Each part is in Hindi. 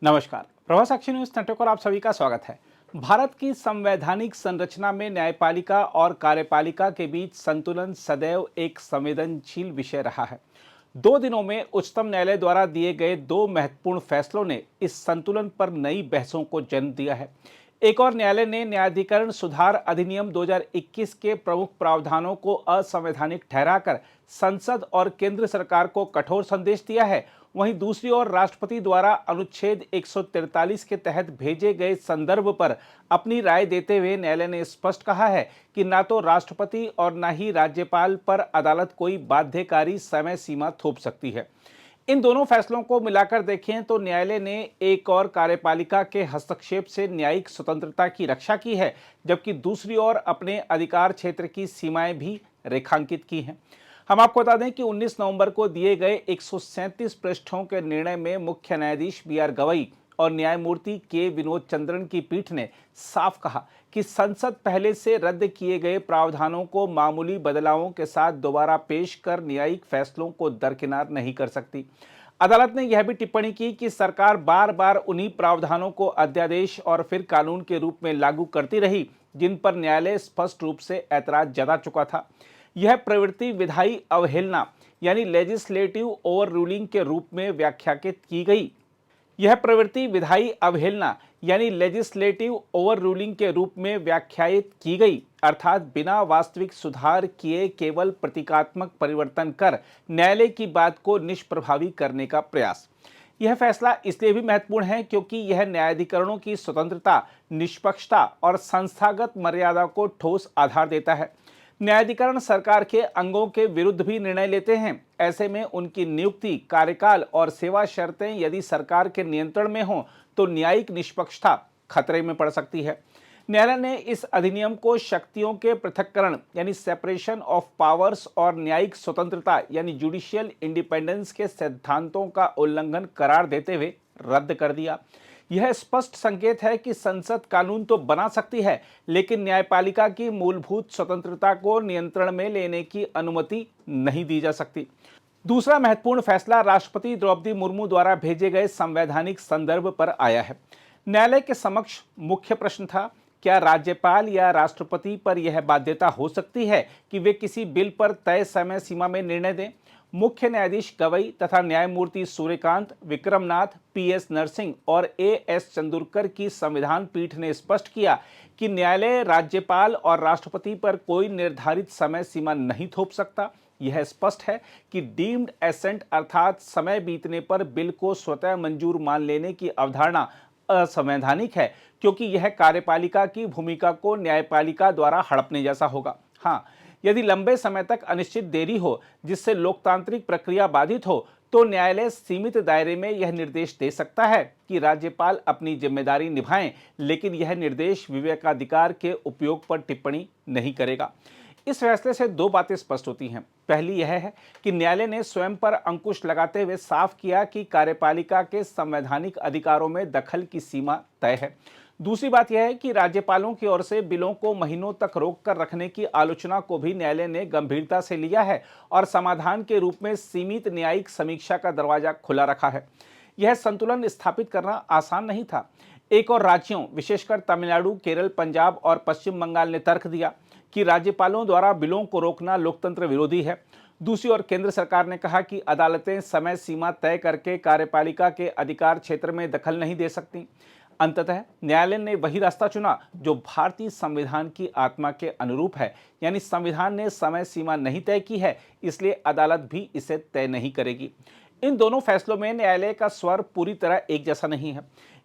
नमस्कार। प्रभात साक्षी न्यूज नेटवर्क पर आप सभी का स्वागत है। भारत की संवैधानिक संरचना में न्यायपालिका और कार्यपालिका के बीच संतुलन सदैव एक संवेदनशील विषय रहा है। 2 दिनों में उच्चतम न्यायालय द्वारा दिए गए 2 महत्वपूर्ण फैसलों ने इस संतुलन पर नई बहसों को जन्म दिया है। एक और न्यायालय ने न्यायाधिकरण सुधार अधिनियम 2021 के प्रमुख प्रावधानों को असंवैधानिक ठहराकर संसद और केंद्र सरकार को कठोर संदेश दिया है। वहीं दूसरी ओर राष्ट्रपति द्वारा अनुच्छेद 143 के तहत भेजे गए संदर्भ पर अपनी राय देते हुए न्यायालय ने स्पष्ट कहा है कि न तो राष्ट्रपति और न ही राज्यपाल पर अदालत कोई बाध्यकारी समय सीमा थोप सकती है। इन दोनों फैसलों को मिलाकर देखें तो न्यायालय ने एक और कार्यपालिका के हस्तक्षेप से न्यायिक स्वतंत्रता की रक्षा की है, जबकि दूसरी ओर अपने अधिकार क्षेत्र की सीमाएं भी रेखांकित की हैं। हम आपको बता दें कि 19 नवंबर को दिए गए 137 पृष्ठों के निर्णय में मुख्य न्यायाधीश बी.आर. गवई और न्यायमूर्ति के विनोद चंद्रन की पीठ ने साफ कहा कि संसद पहले से रद्द किए गए प्रावधानों को मामूली बदलावों के साथ दोबारा पेश कर न्यायिक फैसलों को दरकिनार नहीं कर सकती। अदालत ने यह भी टिप्पणी की कि सरकार बार बार उन्हीं प्रावधानों को अध्यादेश और फिर कानून के रूप में लागू करती रही जिन पर न्यायालय स्पष्ट रूप से ऐतराज जता चुका था। यह प्रवृत्ति विधायी अवहेलना यानी लेजिस्लेटिव ओवर रूलिंग के रूप में व्याख्यायित की गई। यह प्रवृत्ति विधायी अवहेलना यानी लेजिस्लेटिव ओवर रूलिंग के रूप में व्याख्यायित की गई, अर्थात बिना वास्तविक सुधार किए केवल प्रतीकात्मक परिवर्तन कर न्यायालय की बात को निष्प्रभावी करने का प्रयास। यह फैसला इसलिए भी महत्वपूर्ण है क्योंकि यह न्यायाधिकरणों की स्वतंत्रता, निष्पक्षता और संस्थागत मर्यादा को ठोस आधार देता है। न्यायाधिकरण सरकार के अंगों के विरुद्ध भी निर्णय लेते हैं। ऐसे में उनकी नियुक्ति, कार्यकाल और सेवा शर्तें यदि सरकार के नियंत्रण में हों तो न्यायिक निष्पक्षता खतरे में पड़ सकती है। न्यायालय ने इस अधिनियम को शक्तियों के पृथक्करण यानी सेपरेशन ऑफ पावर्स और न्यायिक स्वतंत्रता यानी जुडिशियल इंडिपेंडेंस के सिद्धांतों का उल्लंघन करार देते हुए रद्द कर दिया। यह स्पष्ट संकेत है कि संसद कानून तो बना सकती है, लेकिन न्यायपालिका की मूलभूत स्वतंत्रता को नियंत्रण में लेने की अनुमति नहीं दी जा सकती। दूसरा महत्वपूर्ण फैसला राष्ट्रपति द्रौपदी मुर्मू द्वारा भेजे गए संवैधानिक संदर्भ पर आया है। न्यायालय के समक्ष मुख्य प्रश्न था, क्या राज्यपाल या राष्ट्रपति पर यह बाध्यता हो सकती है कि वे किसी बिल पर तय समय सीमा में निर्णय दें? मुख्य न्यायाधीश गवई तथा न्यायमूर्ति सूर्यकांत, विक्रमनाथ, पी.एस. नरसिंह और ए.एस. चंदूरकर की संविधान पीठ ने स्पष्ट किया कि न्यायालय राज्यपाल और राष्ट्रपति पर कोई निर्धारित समय सीमा नहीं थोप सकता। यह स्पष्ट है कि डीम्ड एसेंट अर्थात समय बीतने पर बिल को स्वतः मंजूर मान लेने की अवधारणा असंवैधानिक है, क्योंकि यह कार्यपालिका की भूमिका को न्यायपालिका द्वारा हड़पने जैसा होगा। हाँ, यदि लंबे समय तक अनिश्चित देरी हो जिससे लोकतांत्रिक प्रक्रिया बाधित हो तो न्यायालय सीमित दायरे में यह निर्देश दे सकता है कि राज्यपाल अपनी जिम्मेदारी निभाएं, लेकिन यह निर्देश विवेकाधिकार के उपयोग पर टिप्पणी नहीं करेगा। इस फैसले से दो बातें स्पष्ट होती हैं। पहली यह है कि न्यायालय ने स्वयं पर अंकुश लगाते हुए साफ किया कि कार्यपालिका के संवैधानिक अधिकारों में दखल की सीमा तय है। दूसरी बात यह है कि राज्यपालों की ओर से बिलों को महीनों तक रोक कर रखने की आलोचना को भी न्यायालय ने गंभीरता से लिया है और समाधान के रूप में सीमित न्यायिक समीक्षा का दरवाजा खुला रखा है। यह संतुलन स्थापित करना आसान नहीं था। एक और राज्यों, विशेषकर तमिलनाडु, केरल, पंजाब और पश्चिम बंगाल ने तर्क दिया कि राज्यपालों द्वारा बिलों को रोकना लोकतंत्र विरोधी है। दूसरी ओर केंद्र सरकार ने कहा कि अदालतें समय सीमा तय करके कार्यपालिका के अधिकार क्षेत्र में दखल नहीं दे सकती। अंततः न्यायालय ने वही रास्ता चुना जो भारतीय संविधान की आत्मा के अनुरूप है, यानी संविधान ने समय सीमा नहीं तय की है, इसलिए अदालत भी इसे तय नहीं करेगी। इन दोनों फैसलों में न्यायालय का स्वर पूरी तरह एक जैसा नहीं है।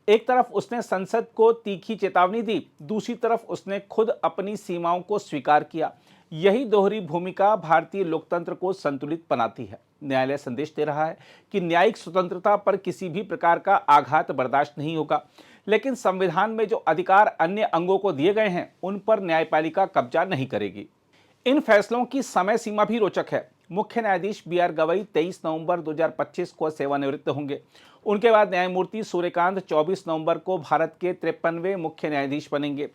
एक तरफ उसने संसद को तीखी चेतावनी दी, दूसरी तरफ उसने खुद अपनी सीमाओं को स्वीकार किया। यही दोहरी भूमिका भारतीय लोकतंत्र को संतुलित बनाती है। न्यायालय संदेश दे रहा है कि न्यायिक स्वतंत्रता पर किसी भी प्रकार का आघात बर्दाश्त नहीं होगा, लेकिन संविधान में जो अधिकार अन्य अंगों को दिए गए हैं उन पर न्यायपालिका कब्जा नहीं करेगी। इन फैसलों की समय सीमा भी रोचक है। मुख्य न्यायाधीश बी.आर. गवई 23 नवंबर 2025 को सेवानिवृत्त होंगे। उनके बाद न्यायमूर्ति सूर्यकांत 24 नवंबर को भारत के 53वें मुख्य न्यायाधीश बनेंगे।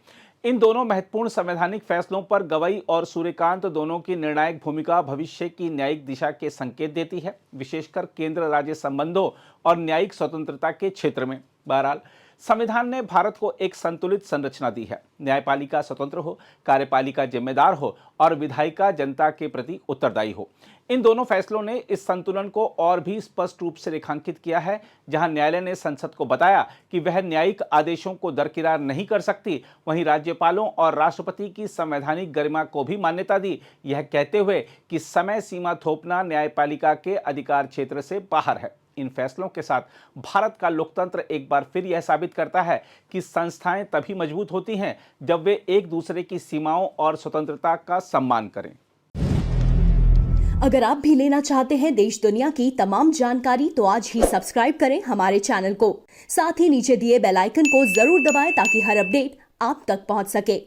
इन दोनों महत्वपूर्ण संवैधानिक फैसलों पर गवई और सूर्यकांत दोनों की निर्णायक भूमिका भविष्य की न्यायिक दिशा के संकेत देती है, विशेषकर केंद्र राज्य संबंधों और न्यायिक स्वतंत्रता के क्षेत्र में। बहरहाल संविधान ने भारत को एक संतुलित संरचना दी है। न्यायपालिका स्वतंत्र हो, कार्यपालिका जिम्मेदार हो और विधायिका जनता के प्रति उत्तरदायी हो। इन दोनों फैसलों ने इस संतुलन को और भी स्पष्ट रूप से रेखांकित किया है। जहां न्यायालय ने संसद को बताया कि वह न्यायिक आदेशों को दरकिनार नहीं कर सकती, वहीं राज्यपालों और राष्ट्रपति की संवैधानिक गरिमा को भी मान्यता दी, यह कहते हुए कि समय सीमा थोपना न्यायपालिका के अधिकार क्षेत्र से बाहर है। इन फैसलों के साथ भारत का लोकतंत्र एक बार फिर यह साबित करता है कि संस्थाएं तभी मजबूत होती हैं जब वे एक दूसरे की सीमाओं और स्वतंत्रता का सम्मान करें। अगर आप भी लेना चाहते हैं देश दुनिया की तमाम जानकारी तो आज ही सब्सक्राइब करें हमारे चैनल को। साथ ही नीचे दिए बेल आइकन को जरूर दबाएं ताकि हर अपडेट आप तक पहुंच सके।